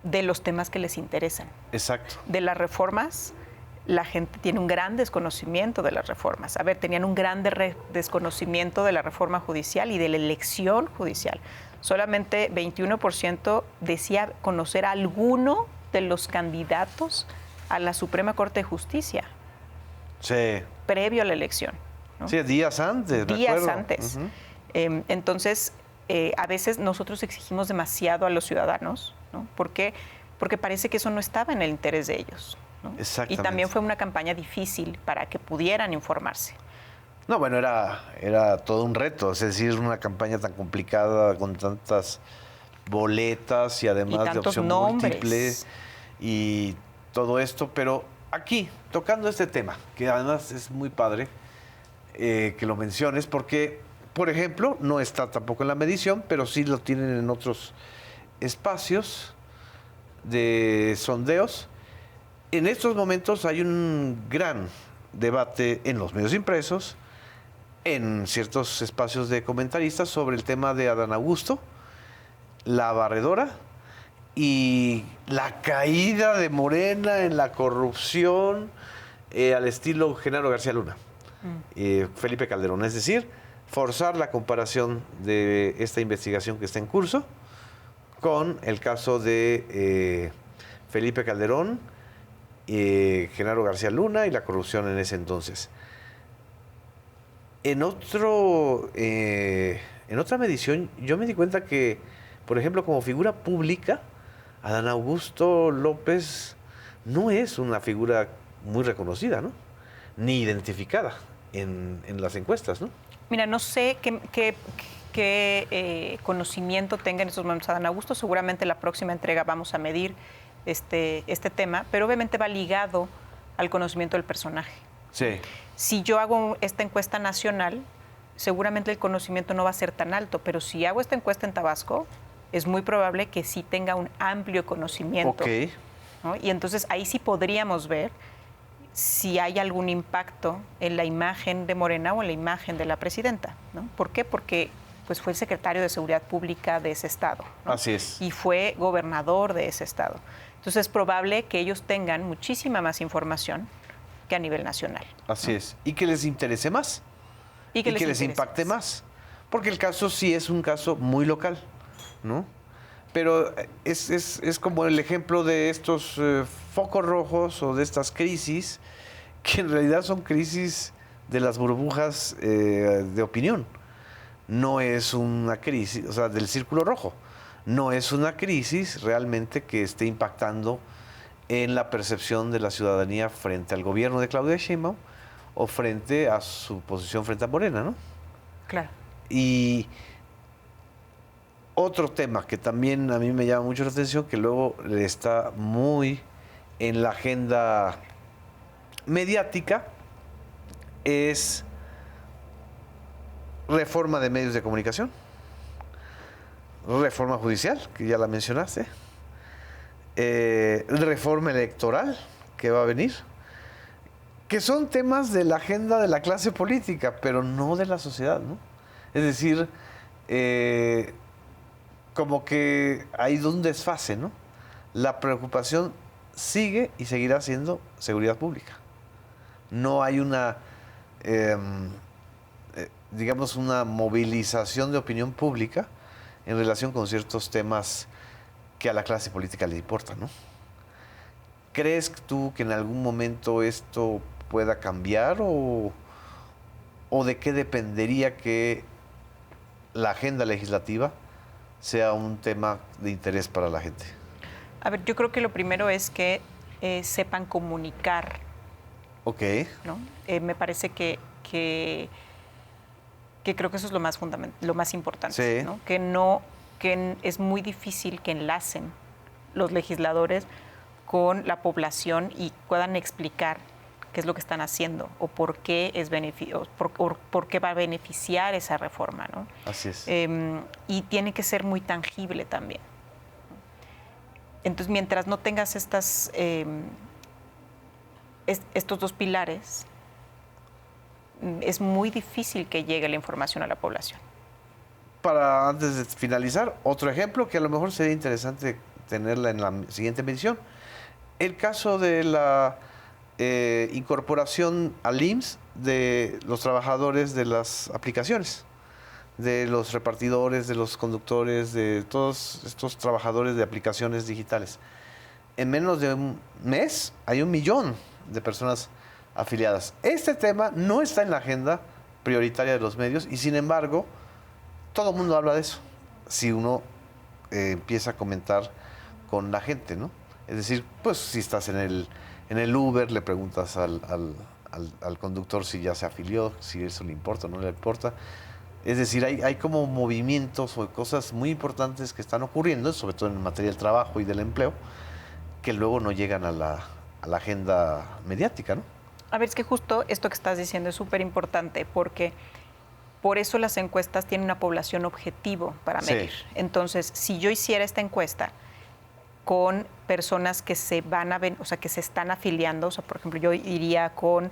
De los temas que les interesan. Exacto. De las reformas, la gente tiene un gran desconocimiento de las reformas. A ver, tenían un gran desconocimiento de la reforma judicial y de la elección judicial. Solamente 21% decía conocer a alguno de los candidatos a la Suprema Corte de Justicia. Sí. Previo a la elección, ¿no? Sí, días antes. Días antes. Entonces, a veces nosotros exigimos demasiado a los ciudadanos, ¿no? ¿Por qué? Porque parece que eso no estaba en el interés de ellos, ¿no? Exactamente. Y también fue una campaña difícil para que pudieran informarse. No, bueno, era todo un reto, es decir, una campaña tan complicada con tantas boletas y además de opción múltiple y todo esto, pero aquí, tocando este tema, que además es muy padre que lo menciones, porque, por ejemplo, no está tampoco en la medición, pero sí lo tienen en otros espacios de sondeos. En estos momentos hay un gran debate en los medios impresos, en ciertos espacios de comentaristas sobre el tema de Adán Augusto, la barredora y la caída de Morena en la corrupción al estilo Genaro García Luna, Felipe Calderón. Es decir, forzar la comparación de esta investigación que está en curso con el caso de Felipe Calderón, Genaro García Luna y la corrupción en ese entonces. En otra medición, yo me di cuenta que, por ejemplo, como figura pública, Adán Augusto López no es una figura muy reconocida, ¿no? Ni identificada en las encuestas, ¿no? Mira, no sé qué conocimiento tenga en estos momentos Adán Augusto. Seguramente la próxima entrega vamos a medir este tema, pero obviamente va ligado al conocimiento del personaje. Sí. Si yo hago esta encuesta nacional, seguramente el conocimiento no va a ser tan alto, pero si hago esta encuesta en Tabasco, es muy probable que sí tenga un amplio conocimiento. Ok. ¿No? Y entonces ahí sí podríamos ver si hay algún impacto en la imagen de Morena o en la imagen de la presidenta, ¿no? ¿Por qué? Porque pues, fue el secretario de Seguridad Pública de ese estado, ¿no? Así es. Y fue gobernador de ese estado. Entonces es probable que ellos tengan muchísima más información que a nivel nacional. Así es. Y que les interese más. Y que les impacte más. Porque el caso sí es un caso muy local, ¿no? Pero es como el ejemplo de estos focos rojos o de estas crisis, que en realidad son crisis de las burbujas de opinión. No es una crisis, o sea, del círculo rojo. No es una crisis realmente que esté impactando en la percepción de la ciudadanía frente al gobierno de Claudia Sheinbaum o frente a su posición frente a Morena, ¿no? Claro. Y otro tema que también a mí me llama mucho la atención, que luego está muy en la agenda mediática, es reforma de medios de comunicación, reforma judicial, que ya la mencionaste, reforma electoral que va a venir, que son temas de la agenda de la clase política, pero no de la sociedad, ¿no? Es decir, como que ha ido un desfase, ¿no? La preocupación sigue y seguirá siendo seguridad pública. No hay una, digamos, una movilización de opinión pública en relación con ciertos temas que a la clase política le importan, ¿no? ¿Crees tú que en algún momento esto pueda cambiar o de qué dependería que la agenda legislativa sea un tema de interés para la gente? A ver, yo creo que lo primero es que sepan comunicar. Ok. ¿No? Me parece que creo que eso es lo más lo más importante, Sí. ¿no? Que es muy difícil que enlacen los legisladores con la población y puedan explicar qué es lo que están haciendo o por qué por qué va a beneficiar esa reforma, ¿no? Así es. Y tiene que ser muy tangible también. Entonces, mientras no tengas estos dos pilares, es muy difícil que llegue la información a la población. Para antes de finalizar, otro ejemplo que a lo mejor sería interesante tenerla en la siguiente medición. El caso de la incorporación al IMSS de los trabajadores de las aplicaciones, de los repartidores, de los conductores, de todos estos trabajadores de aplicaciones digitales. En menos de un mes hay 1 millón de personas afiliadas. Este tema no está en la agenda prioritaria de los medios y sin embargo todo el mundo habla de eso. Si uno empieza a comentar con la gente, ¿no? Es decir, pues si estás en el Uber, le preguntas al conductor si ya se afilió, si eso le importa o no le importa. Es decir, hay como movimientos o cosas muy importantes que están ocurriendo, sobre todo en materia del trabajo y del empleo, que luego no llegan a la agenda mediática, ¿no? A ver, es que justo esto que estás diciendo es súper importante porque por eso las encuestas tienen una población objetivo para medir. Sí. Entonces, si yo hiciera esta encuesta con personas que se van a o sea, que se están afiliando, o sea, por ejemplo, yo iría con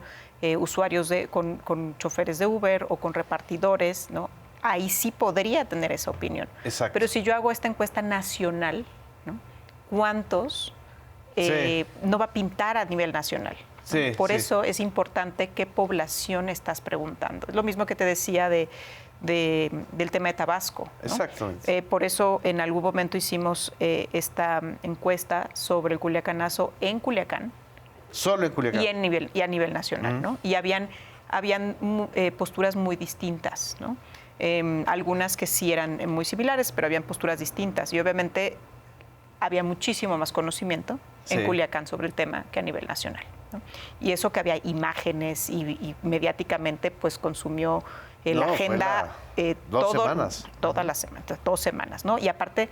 usuarios con choferes de Uber o con repartidores, ¿no? Ahí sí podría tener esa opinión. Exacto. Pero si yo hago esta encuesta nacional, ¿no? ¿Cuántos no va a pintar a nivel nacional? Sí, por eso es importante qué población estás preguntando. Es lo mismo que te decía del tema de Tabasco, ¿no? Exactamente. Por eso en algún momento hicimos esta encuesta sobre el culiacanazo en Culiacán. Solo en Culiacán. Y a nivel nacional, ¿no? Y habían posturas muy distintas, ¿no? Algunas que sí eran muy similares, pero habían posturas distintas. Y obviamente había muchísimo más conocimiento en Culiacán sobre el tema que a nivel nacional, ¿no? Y eso que había imágenes y mediáticamente pues consumió la agenda todas las semanas, 2 semanas, ¿no? Y aparte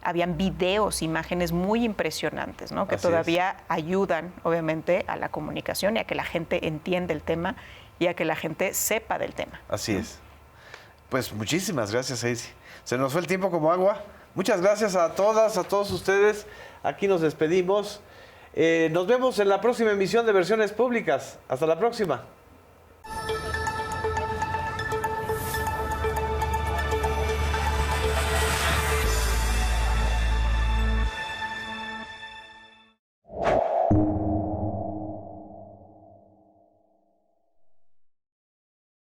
habían videos, imágenes muy impresionantes, ¿no? Que así todavía ayudan obviamente a la comunicación y a que la gente entienda el tema y a que la gente sepa del tema. Así es. Pues muchísimas gracias, Aisy. Se nos fue el tiempo como agua. Muchas gracias a todas, a todos ustedes. Aquí nos despedimos. Nos vemos en la próxima emisión de Versiones Públicas. Hasta la próxima.